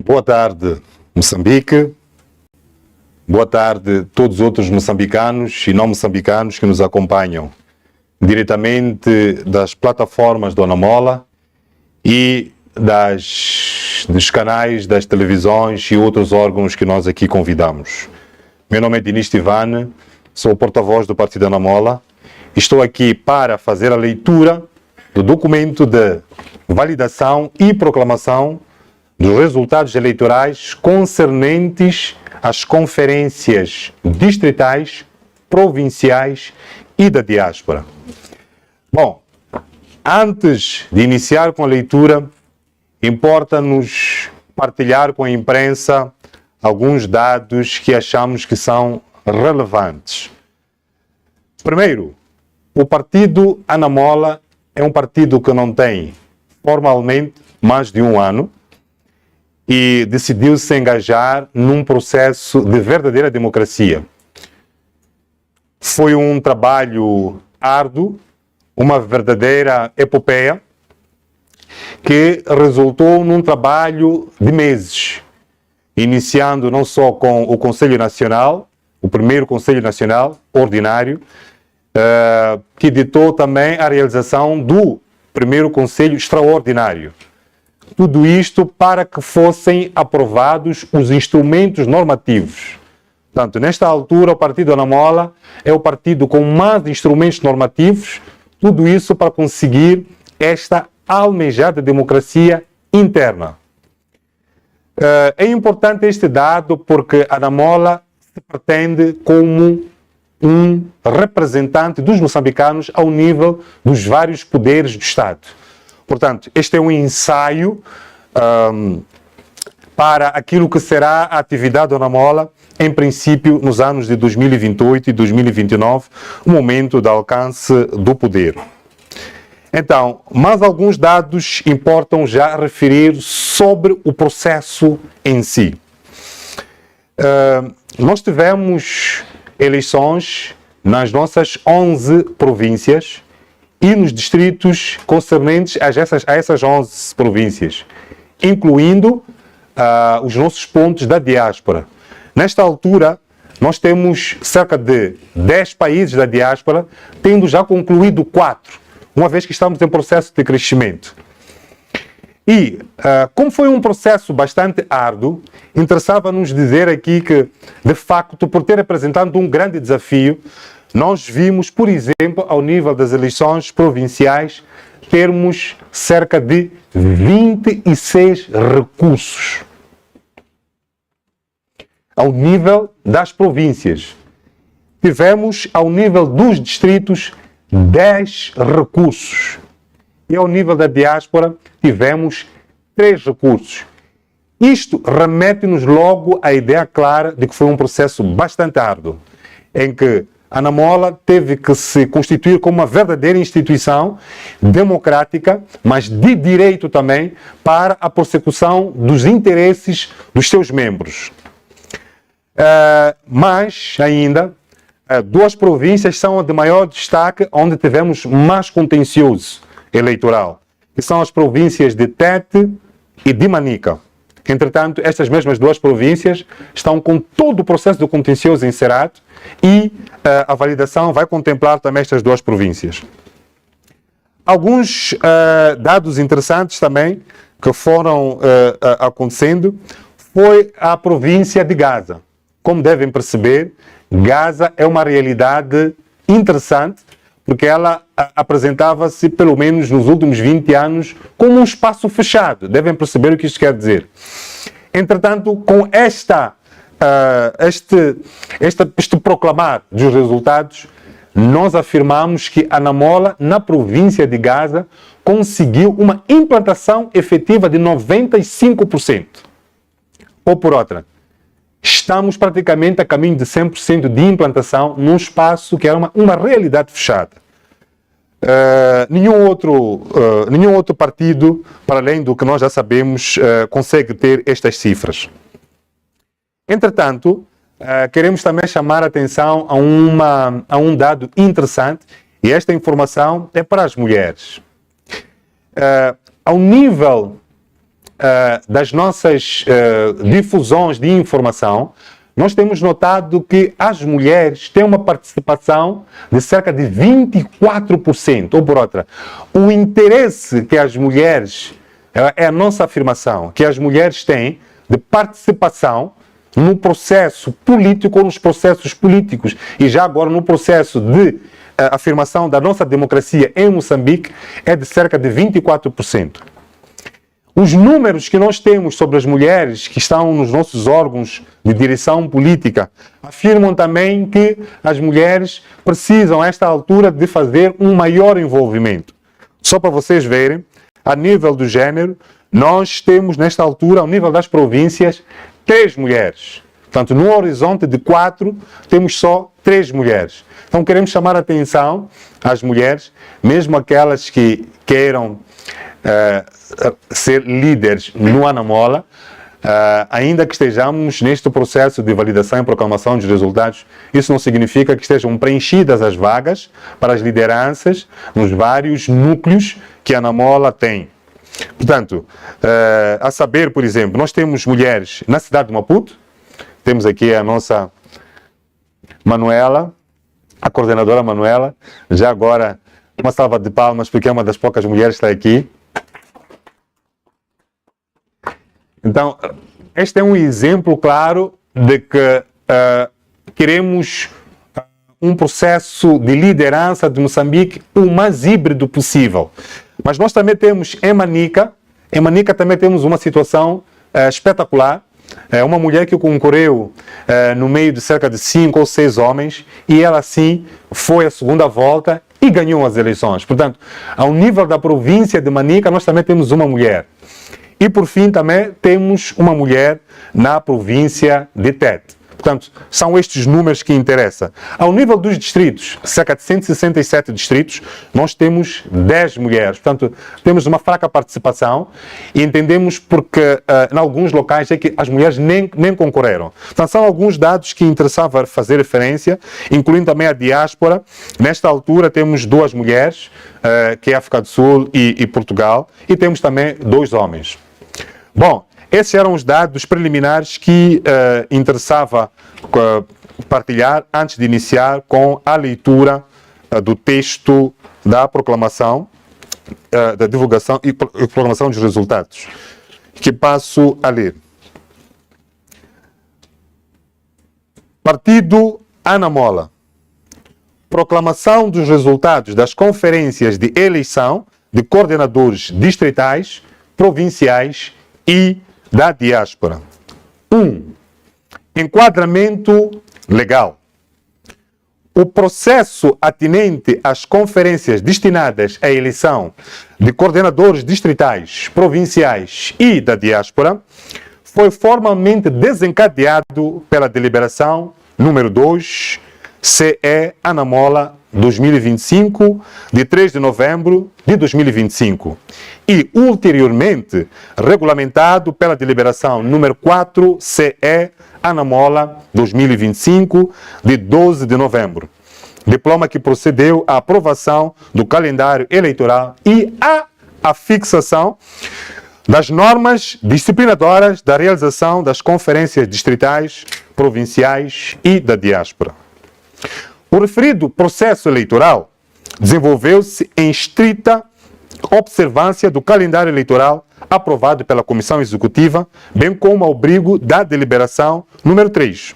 Boa tarde, Moçambique. Boa tarde todos os outros moçambicanos e não moçambicanos que nos acompanham diretamente das plataformas do Anamola e dos canais, das televisões e outros órgãos que nós aqui convidamos. Meu nome é Dinis Tivane, sou o porta-voz do Partido Anamola. Estou aqui para fazer a leitura do documento de validação e proclamação dos resultados eleitorais concernentes às conferências distritais, provinciais e da diáspora. Bom, antes de iniciar com a leitura, importa-nos partilhar com a imprensa alguns dados que achamos que são relevantes. Primeiro, o Partido Anamola é um partido que não tem formalmente mais de um ano e decidiu se engajar num processo de verdadeira democracia. Foi um trabalho árduo, uma verdadeira epopeia, que resultou num trabalho de meses, iniciando não só com o Conselho Nacional, o primeiro Conselho Nacional ordinário, que ditou também a realização do primeiro Conselho Extraordinário. Tudo isto para que fossem aprovados os instrumentos normativos. Portanto, nesta altura, o Partido Anamola é o partido com mais instrumentos normativos, tudo isso para conseguir esta almejada democracia interna. É importante este dado porque a Anamola se pretende como um representante dos moçambicanos ao nível dos vários poderes do Estado. Portanto, este é um ensaio para aquilo que será a atividade do Anamola, em princípio, nos anos de 2028 e 2029, o momento de alcance do poder. Então, mais alguns dados importam já referir sobre o processo em si. Nós tivemos eleições nas nossas 11 províncias e nos distritos concernentes a essas 11 províncias, incluindo os nossos pontos da diáspora. Nesta altura, nós temos cerca de 10 países da diáspora, tendo já concluído 4, uma vez que estamos em processo de crescimento. E, como foi um processo bastante árduo, interessava-nos dizer aqui que, de facto, por ter apresentado um grande desafio, nós vimos, por exemplo, ao nível das eleições provinciais, termos cerca de 26 recursos. Ao nível das províncias. Tivemos, ao nível dos distritos, 10 recursos. E ao nível da diáspora, tivemos 3 recursos. Isto remete-nos logo à ideia clara de que foi um processo bastante árduo, em que a Anamola teve que se constituir como uma verdadeira instituição democrática, mas de direito também, para a persecução dos interesses dos seus membros. Mas, ainda, 2 províncias são de maior destaque, onde tivemos mais contencioso eleitoral, que são as províncias de Tete e de Manica. Entretanto, estas mesmas 2 províncias estão com todo o processo do contencioso encerrado e a validação vai contemplar também estas 2 províncias. Alguns dados interessantes também que foram acontecendo foi a província de Gaza. Como devem perceber, Gaza é uma realidade interessante, porque ela apresentava-se, pelo menos nos últimos 20 anos, como um espaço fechado. Devem perceber o que isto quer dizer. Entretanto, com este proclamar dos resultados, nós afirmamos que a Anamola, na província de Gaza, conseguiu uma implantação efetiva de 95%. Ou por outra, estamos praticamente a caminho de 100% de implantação num espaço que era uma realidade fechada. Nenhum outro partido, para além do que nós já sabemos, consegue ter estas cifras. Entretanto, queremos também chamar a atenção a um dado interessante, e esta informação é para as mulheres. Ao nível das nossas difusões de informação, nós temos notado que as mulheres têm uma participação de cerca de 24%. Ou por outra, o interesse que as mulheres, é a nossa afirmação, que as mulheres têm de participação no processo político ou nos processos políticos e já agora no processo de afirmação da nossa democracia em Moçambique é de cerca de 24%. Os números que nós temos sobre as mulheres que estão nos nossos órgãos de direção política afirmam também que as mulheres precisam, a esta altura, de fazer um maior envolvimento. Só para vocês verem, a nível do género, nós temos, nesta altura, ao nível das províncias, 3 mulheres. Portanto, no horizonte de 4, temos só 3 mulheres. Então, queremos chamar a atenção às mulheres, mesmo aquelas que queiram ser líderes no Anamola, ainda que estejamos neste processo de validação e proclamação dos resultados, isso não significa que estejam preenchidas as vagas para as lideranças nos vários núcleos que a Anamola tem. Portanto, a saber, por exemplo, nós temos mulheres na cidade de Maputo, temos aqui a nossa Manuela, a coordenadora Manuela, já agora uma salva de palmas porque é uma das poucas mulheres que está aqui. Então, este é um exemplo claro de que queremos um processo de liderança de Moçambique o mais híbrido possível. Mas nós também temos em Manica também temos uma situação espetacular. É uma mulher que concorreu no meio de cerca de 5 ou 6 homens e ela sim foi à segunda volta e ganhou as eleições. Portanto, ao nível da província de Manica, nós também temos uma mulher. E, por fim, também temos uma mulher na província de Tete. Portanto, são estes números que interessam. Ao nível dos distritos, cerca de 167 distritos, nós temos 10 mulheres. Portanto, temos uma fraca participação e entendemos porque, em alguns locais, é que as mulheres nem concorreram. Portanto, são alguns dados que interessava fazer referência, incluindo também a diáspora. Nesta altura, temos 2 mulheres, que é a África do Sul e Portugal, e temos também 2 homens. Bom, esses eram os dados preliminares que interessava partilhar antes de iniciar com a leitura do texto da proclamação, da divulgação e proclamação dos resultados, que passo a ler. Partido Anamola. Proclamação dos resultados das conferências de eleição de coordenadores distritais, provinciais e da diáspora. 1. Enquadramento legal. O processo atinente às conferências destinadas à eleição de coordenadores distritais, provinciais e da diáspora foi formalmente desencadeado pela deliberação número 2, CE Anamola 2025, de 3 de novembro de 2025, e ulteriormente regulamentado pela deliberação número 4, CE Anamola 2025, de 12 de novembro. Diploma que procedeu à aprovação do calendário eleitoral e à fixação das normas disciplinadoras da realização das conferências distritais, provinciais e da diáspora. O referido processo eleitoral desenvolveu-se em estrita observância do calendário eleitoral aprovado pela Comissão Executiva, bem como ao abrigo da deliberação número 3,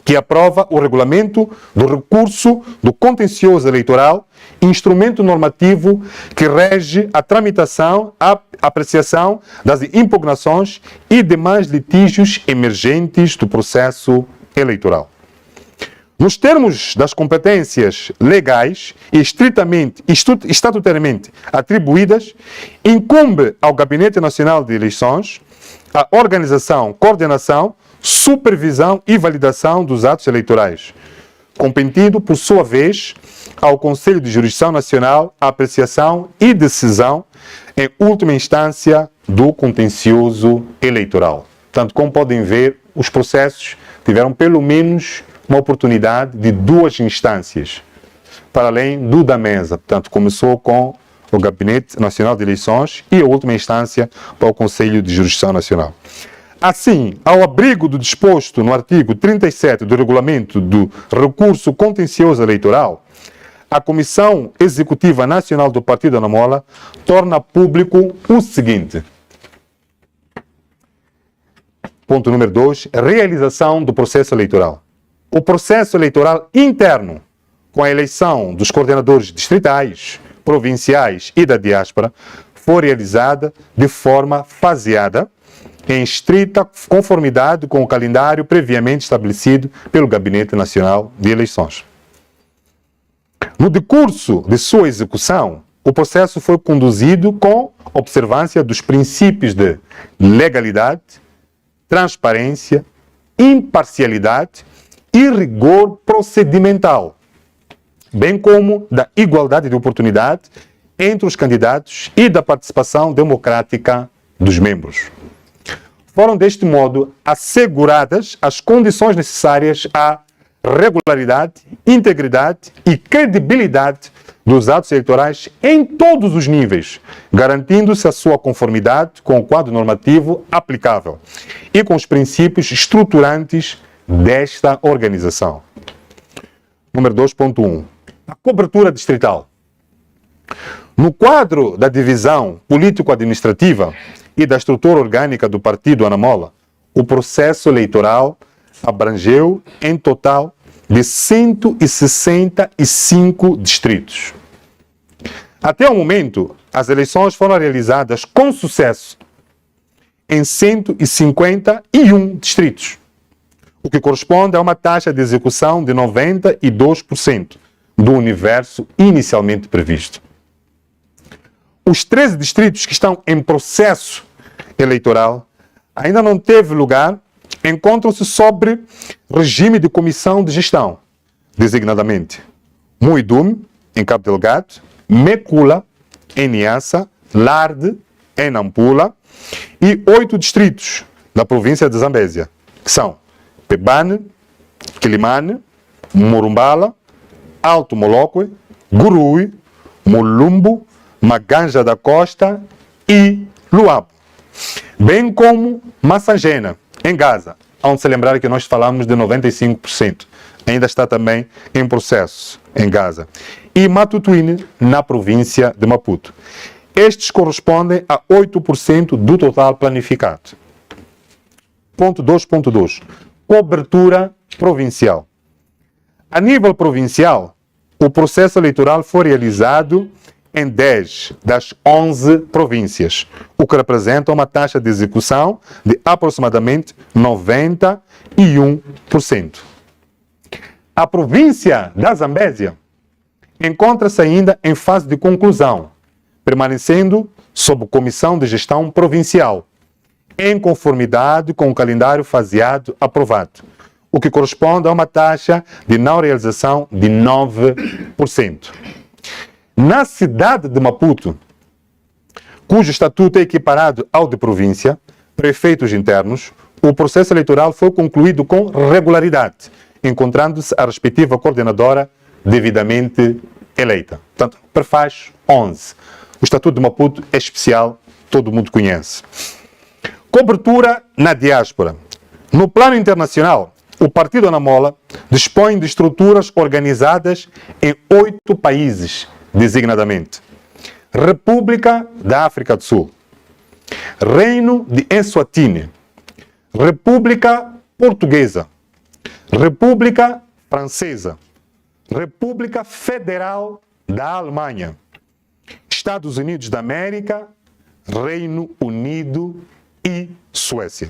que aprova o regulamento do recurso do contencioso eleitoral, instrumento normativo que rege a tramitação, a apreciação das impugnações e demais litígios emergentes do processo eleitoral. Nos termos das competências legais e estatutariamente atribuídas, incumbe ao Gabinete Nacional de Eleições a organização, coordenação, supervisão e validação dos atos eleitorais, competindo, por sua vez, ao Conselho de Jurisdição Nacional a apreciação e decisão, em última instância, do contencioso eleitoral. Portanto, como podem ver, os processos tiveram pelo menos uma oportunidade de 2 instâncias, para além do da mesa. Portanto, começou com o Gabinete Nacional de Eleições e, a última instância, para o Conselho de Jurisdição Nacional. Assim, ao abrigo do disposto no artigo 37 do Regulamento do Recurso Contencioso Eleitoral, a Comissão Executiva Nacional do Partido Anamola torna público o seguinte. Ponto número 2. Realização do processo eleitoral. O processo eleitoral interno, com a eleição dos coordenadores distritais, provinciais e da diáspora, foi realizada de forma faseada, em estrita conformidade com o calendário previamente estabelecido pelo Gabinete Nacional de Eleições. No decurso de sua execução, o processo foi conduzido com observância dos princípios de legalidade, transparência, imparcialidade e rigor procedimental, bem como da igualdade de oportunidade entre os candidatos e da participação democrática dos membros. Foram, deste modo, asseguradas as condições necessárias à regularidade, integridade e credibilidade dos atos eleitorais em todos os níveis, garantindo-se a sua conformidade com o quadro normativo aplicável e com os princípios estruturantes desta organização. Número 2.1. A cobertura distrital. No quadro da divisão político-administrativa e da estrutura orgânica do Partido Anamola, o processo eleitoral abrangeu, em total, de 165 distritos. Até o momento, as eleições foram realizadas com sucesso em 151 distritos, o que corresponde a uma taxa de execução de 92% do universo inicialmente previsto. Os 13 distritos que estão em processo eleitoral ainda não teve lugar, encontram-se sobre regime de comissão de gestão, designadamente Muidum, em Cabo Delgado, Mekula, em Niassa, Larde, em Nampula, e 8 distritos da província de Zambésia, que são Pebane, Quilimane, Morumbala, Alto Moloque, Gurui, Mulumbo, Maganja da Costa e Luabo, bem como Massangena, em Gaza, onde se lembrar que nós falamos de 95%, ainda está também em processo em Gaza, e Matutuine, na província de Maputo. Estes correspondem a 8% do total planificado. Ponto 2.2. Cobertura provincial. A nível provincial, o processo eleitoral foi realizado em 10 das 11 províncias, o que representa uma taxa de execução de aproximadamente 91%. A província da Zambésia encontra-se ainda em fase de conclusão, permanecendo sob comissão de gestão provincial, em conformidade com o calendário faseado aprovado, o que corresponde a uma taxa de não realização de 9%. Na cidade de Maputo, cujo estatuto é equiparado ao de província, prefeitos internos, o processo eleitoral foi concluído com regularidade, encontrando-se a respectiva coordenadora devidamente eleita. Portanto, prefaz 11. O estatuto de Maputo é especial, todo mundo conhece. Cobertura na diáspora. No plano internacional, o Partido Anamola dispõe de estruturas organizadas em 8 países, designadamente República da África do Sul, Reino de Eswatini, República Portuguesa, República Francesa, República Federal da Alemanha, Estados Unidos da América, Reino Unido e Suécia.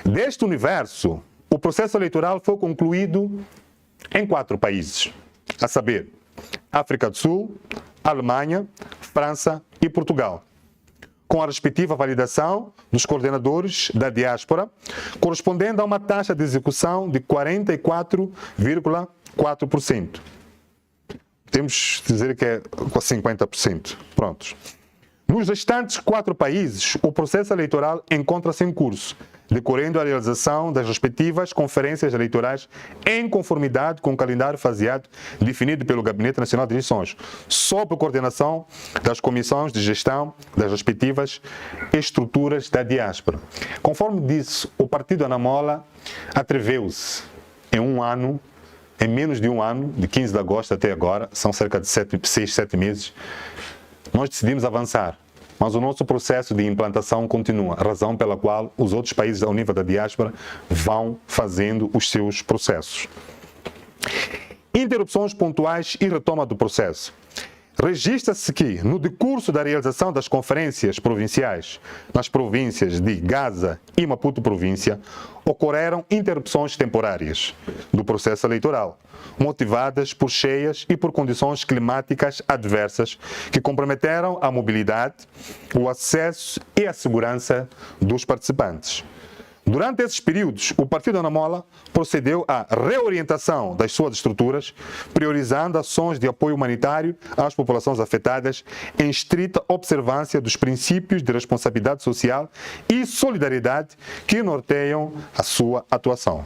Deste universo, o processo eleitoral foi concluído em 4 países, a saber, África do Sul, Alemanha, França e Portugal, com a respectiva validação dos coordenadores da diáspora, correspondendo a uma taxa de execução de 44,4%. Temos de dizer que é 50%. Prontos. Nos restantes 4 países, o processo eleitoral encontra-se em curso, decorrendo a realização das respectivas conferências eleitorais em conformidade com o calendário faseado definido pelo Gabinete Nacional de Eleições, sob a coordenação das comissões de gestão das respectivas estruturas da diáspora. Conforme disse, o Partido Anamola atreveu-se em menos de um ano, de 15 de agosto até agora, são cerca de 6, 7 meses, nós decidimos avançar, mas o nosso processo de implantação continua, razão pela qual os outros países ao nível da diáspora vão fazendo os seus processos. Interrupções pontuais e retoma do processo. Registra-se que, no decurso da realização das conferências provinciais nas províncias de Gaza e Maputo Província, ocorreram interrupções temporárias do processo eleitoral, motivadas por cheias e por condições climáticas adversas que comprometeram a mobilidade, o acesso e a segurança dos participantes. Durante esses períodos, o Partido Anamola procedeu à reorientação das suas estruturas, priorizando ações de apoio humanitário às populações afetadas em estrita observância dos princípios de responsabilidade social e solidariedade que norteiam a sua atuação.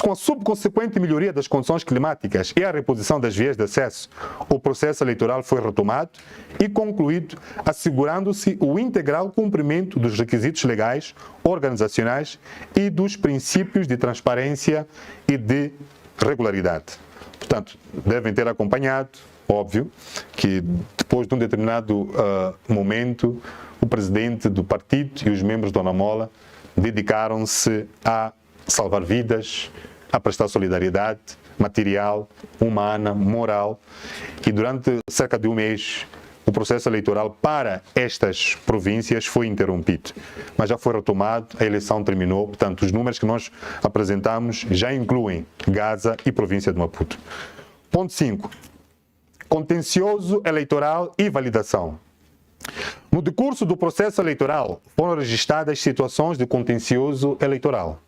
Com a subconsequente melhoria das condições climáticas e a reposição das vias de acesso, o processo eleitoral foi retomado e concluído, assegurando-se o integral cumprimento dos requisitos legais, organizacionais e dos princípios de transparência e de regularidade. Portanto, devem ter acompanhado, óbvio, que depois de um determinado momento, o presidente do partido e os membros do Anamola dedicaram-se a salvar vidas, a prestar solidariedade material, humana, moral, e durante cerca de um mês o processo eleitoral para estas províncias foi interrompido, mas já foi retomado, a eleição terminou, portanto os números que nós apresentamos já incluem Gaza e província de Maputo. Ponto 5. Contencioso eleitoral e validação. No decurso do processo eleitoral foram registradas situações de contencioso eleitoral,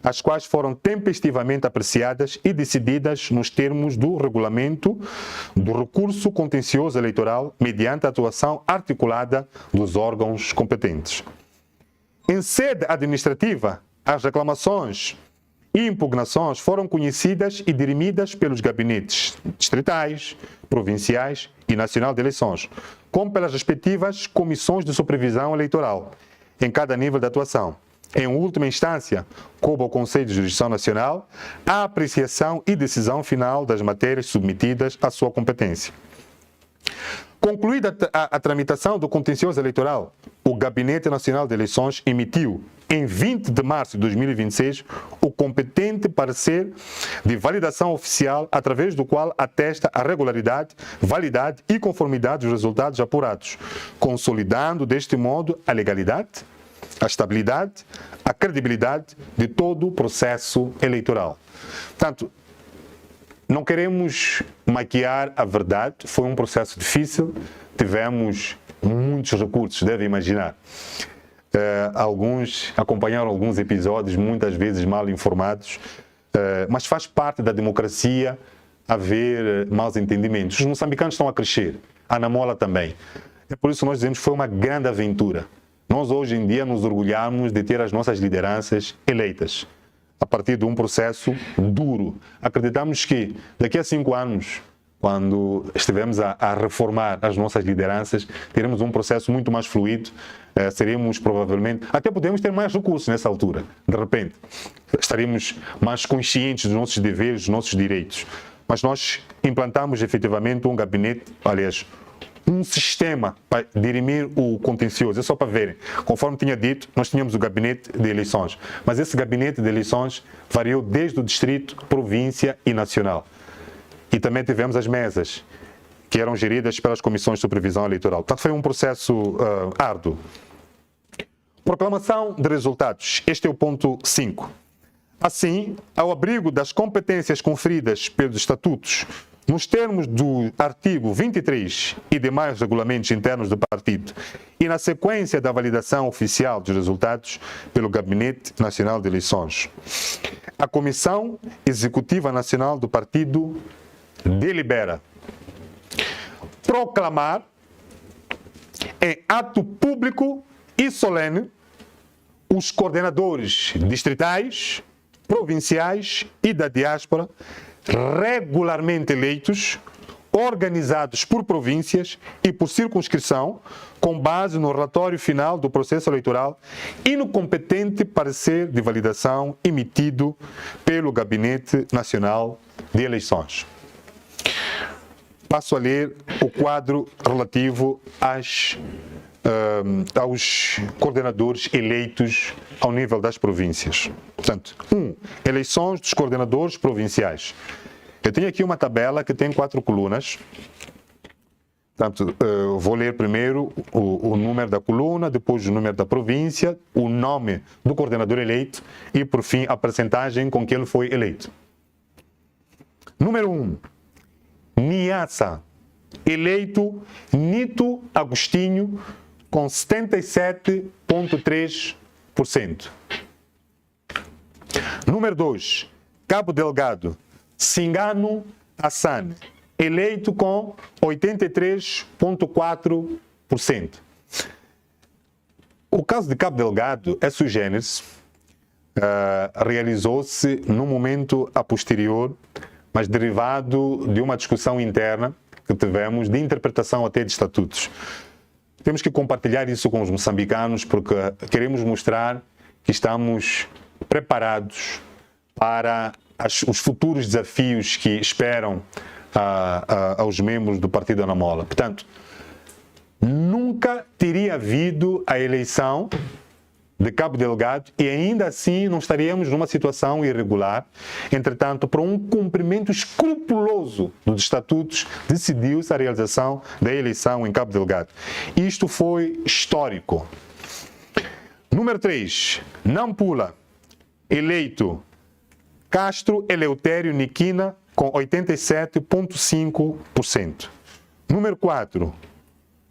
as quais foram tempestivamente apreciadas e decididas nos termos do regulamento do recurso contencioso eleitoral mediante a atuação articulada dos órgãos competentes. Em sede administrativa, as reclamações e impugnações foram conhecidas e dirimidas pelos gabinetes distritais, provinciais e nacional de eleições, como pelas respectivas comissões de supervisão eleitoral, em cada nível de atuação. Em última instância, coube ao Conselho de Jurisdição Nacional a apreciação e decisão final das matérias submetidas à sua competência. Concluída a tramitação do contencioso eleitoral, o Gabinete Nacional de Eleições emitiu, em 20 de março de 2026, o competente parecer de validação oficial, através do qual atesta a regularidade, validade e conformidade dos resultados apurados, consolidando deste modo a legalidade, a estabilidade, a credibilidade de todo o processo eleitoral. Portanto, não queremos maquiar a verdade, foi um processo difícil, tivemos muitos recursos, deve imaginar. Alguns acompanharam alguns episódios, muitas vezes mal informados, mas faz parte da democracia haver maus entendimentos. Os moçambicanos estão a crescer, a Anamola também. É por isso que nós dizemos que foi uma grande aventura. Nós hoje em dia nos orgulhamos de ter as nossas lideranças eleitas a partir de um processo duro. Acreditamos que daqui a 5 anos, quando estivermos a reformar as nossas lideranças, teremos um processo muito mais fluido, seremos provavelmente, até podemos ter mais recursos nessa altura, de repente. Estaremos mais conscientes dos nossos deveres, dos nossos direitos. Mas nós implantamos efetivamente um gabinete, aliás, um sistema para dirimir o contencioso. É só para verem. Conforme tinha dito, nós tínhamos o gabinete de eleições, mas esse gabinete de eleições variou desde o distrito, província e nacional. E também tivemos as mesas, que eram geridas pelas comissões de supervisão eleitoral. Portanto, foi um processo árduo. Proclamação de resultados. Este é o ponto 5. Assim, ao abrigo das competências conferidas pelos estatutos, nos termos do artigo 23 e demais regulamentos internos do partido, e na sequência da validação oficial dos resultados pelo Gabinete Nacional de Eleições, a Comissão Executiva Nacional do Partido delibera proclamar em ato público e solene, os coordenadores distritais, provinciais e da diáspora, regularmente eleitos, organizados por províncias e por circunscrição, com base no relatório final do processo eleitoral e no competente parecer de validação emitido pelo Gabinete Nacional de Eleições. Passo a ler o quadro relativo aos coordenadores eleitos ao nível das províncias. Portanto, 1. Eleições dos coordenadores provinciais. Eu tenho aqui uma tabela que tem 4 colunas. Portanto, vou ler primeiro o número da coluna, depois o número da província, o nome do coordenador eleito e, por fim, a percentagem com que ele foi eleito. Número 1. Niassa, eleito Nito Agostinho, com 77,3%. Número 2. Cabo Delgado, Singano Hassan, eleito com 83,4%. O caso de Cabo Delgado é sui generis, realizou-se num momento a posterior, mas derivado de uma discussão interna que tivemos de interpretação até de estatutos. Temos que compartilhar isso com os moçambicanos porque queremos mostrar que estamos preparados para os futuros desafios que esperam aos membros do Partido Anamola. Portanto, nunca teria havido a eleição de Cabo Delgado e ainda assim não estaríamos numa situação irregular. Entretanto, por um cumprimento escrupuloso dos estatutos, decidiu-se a realização da eleição em Cabo Delgado. Isto foi histórico. Número 3. Nampula, eleito Castro Eleutério Niquina, com 87,5%. Número 4.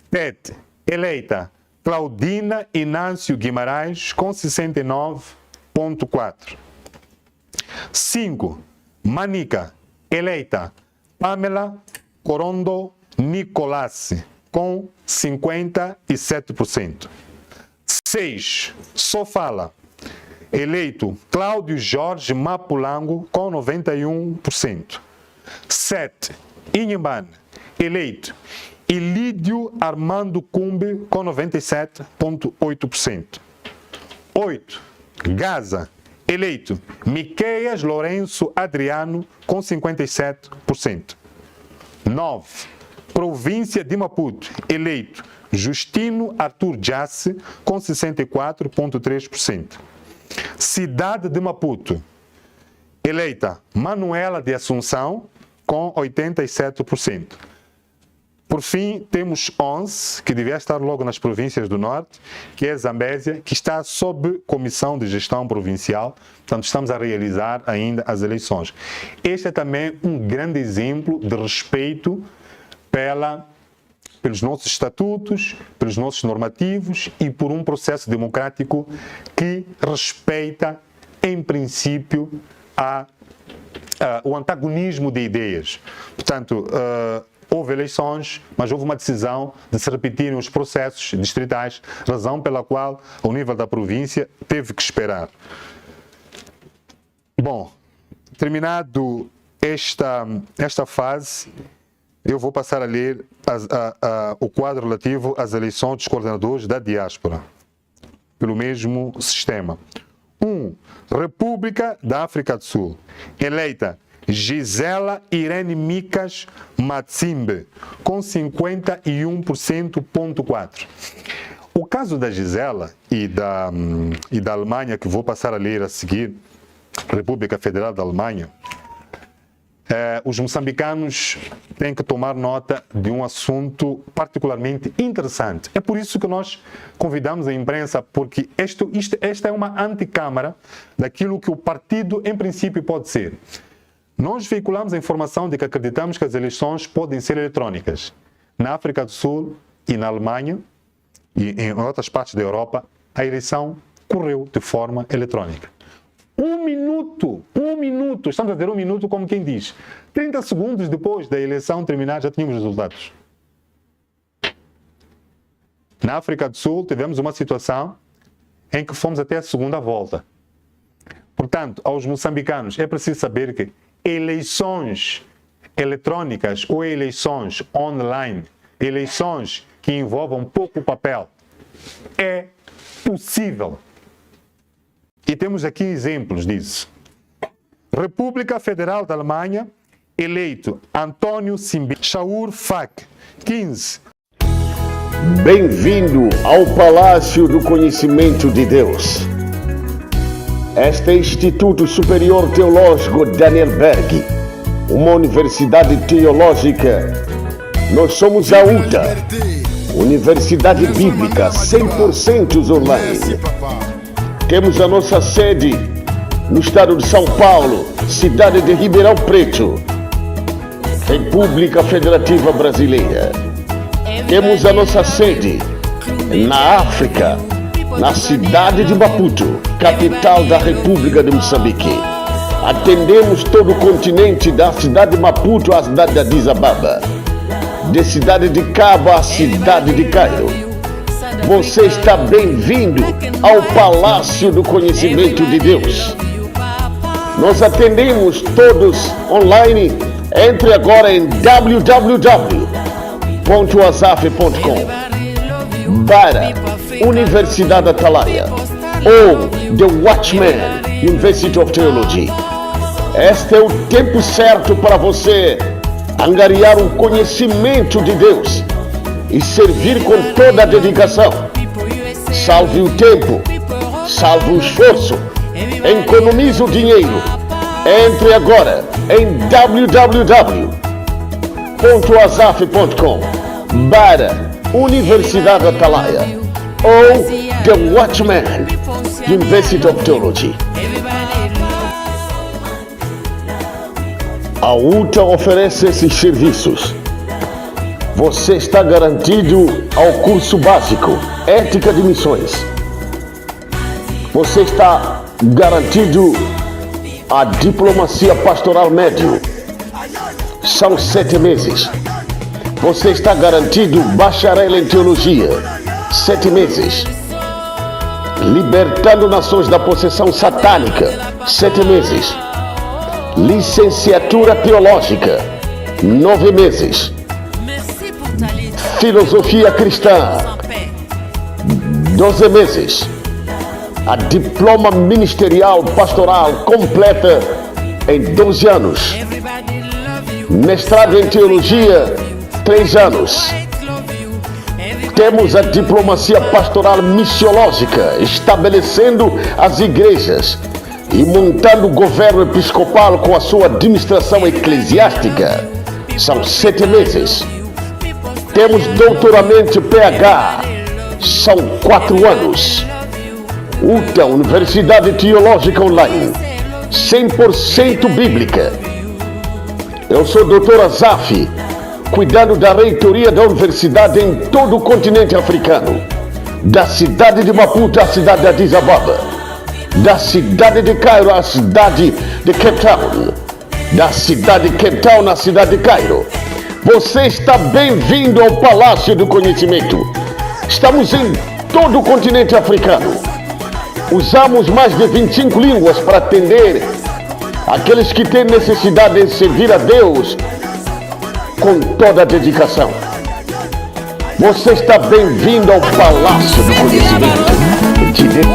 Tete, eleita Claudina Inâncio Guimarães, com 69,4%. 5. Manica, eleita Pamela Corondo Nicolassi, com 57%. 6. Sofala, eleito Cláudio Jorge Mapulango, com 91%. 7. Inhambane, eleito Ilídio Armando Cumbe, com 97,8%. 8. Gaza, eleito Miqueias Lourenço Adriano, com 57%. 9. Província de Maputo, eleito Justino Arthur Jasse, com 64,3%. Cidade de Maputo, eleita Manuela de Assunção, com 87%. Por fim, temos 11, que devia estar logo nas províncias do Norte, que é Zambésia, que está sob comissão de gestão provincial. Portanto, estamos a realizar ainda as eleições. Este é também um grande exemplo de respeito pelos nossos estatutos, pelos nossos normativos e por um processo democrático que respeita, em princípio, o antagonismo de ideias. Portanto, houve eleições, mas houve uma decisão de se repetirem os processos distritais, razão pela qual, ao nível da província, teve que esperar. Bom, terminado esta fase, eu vou passar a ler o quadro relativo às eleições dos coordenadores da diáspora, pelo mesmo sistema. 1. República da África do Sul, eleita Gisela Irene Micas Matsimbe, com 51,4%. O caso da Gisela e da Alemanha, que vou passar a ler a seguir, República Federal da Alemanha, os moçambicanos têm que tomar nota de um assunto particularmente interessante. É por isso que nós convidamos a imprensa, porque esta é uma anticâmara daquilo que o partido, em princípio, pode ser. Nós veiculamos a informação de que acreditamos que as eleições podem ser eletrônicas. Na África do Sul e na Alemanha e em outras partes da Europa, a eleição correu de forma eletrônica. Um minuto, estamos a dizer 1 minuto como quem diz. 30 segundos depois da eleição terminar, já tínhamos os resultados. Na África do Sul, tivemos uma situação em que fomos até a segunda volta. Portanto, aos moçambicanos, é preciso saber que eleições eletrônicas ou eleições online, eleições que envolvam pouco papel, é possível. E temos aqui exemplos disso. República Federal da Alemanha, eleito Antônio Simbi, Shaur Fak, 15. Bem-vindo ao Palácio do Conhecimento de Deus. Este é o Instituto Superior Teológico Daniel Berg, uma universidade teológica. Nós somos a UTA, Universidade Bíblica 100% online. Temos a nossa sede no estado de São Paulo, cidade de Ribeirão Preto, República Federativa Brasileira. Temos a nossa sede na África, na cidade de Maputo, capital da República de Moçambique. Atendemos todo o continente, da cidade de Maputo à cidade de Addis Ababa, de cidade de Cabo à cidade de Cairo. Você está bem-vindo ao Palácio do Conhecimento de Deus. Nós atendemos todos online. Entre agora em www.wazaf.com/, Universidade Atalaia ou The Watchman University of Theology. Este é o tempo certo para você angariar o conhecimento de Deus e servir com toda a dedicação. Salve o tempo, salve o esforço, economize o dinheiro. Entre agora em www.wazaf.com/Universidade Atalaia ou The Watchman University of Theology. A UTA oferece esses serviços. Você está garantido ao curso básico Ética de Missões. Você está garantido à diplomacia pastoral médio. São 7 meses. Você está garantido bacharel em teologia. 7 meses. Libertando nações da possessão satânica. 7 meses. Licenciatura teológica. 9 meses. Filosofia cristã. 12 meses. A diploma ministerial pastoral completa em 12 anos. Mestrado em teologia, 3 anos. Temos a diplomacia pastoral missiológica, estabelecendo as igrejas e montando o governo episcopal com a sua administração eclesiástica. São 7 meses. Temos doutoramento PH, são 4 anos. UTA, Universidade Teológica Online, 100% bíblica. Eu sou o Dr. Azaf, cuidando da reitoria da universidade em todo o continente africano, da cidade de Maputo à cidade de Addis Ababa, da cidade de Cairo à cidade de Cape Town, da cidade de Cape Town à cidade de Cairo. Você está bem-vindo ao Palácio do Conhecimento. Estamos em todo o continente africano. Usamos mais de 25 línguas para atender aqueles que têm necessidade de servir a Deus com toda a dedicação. Você está bem-vindo ao Palácio do Conhecimento de Deus.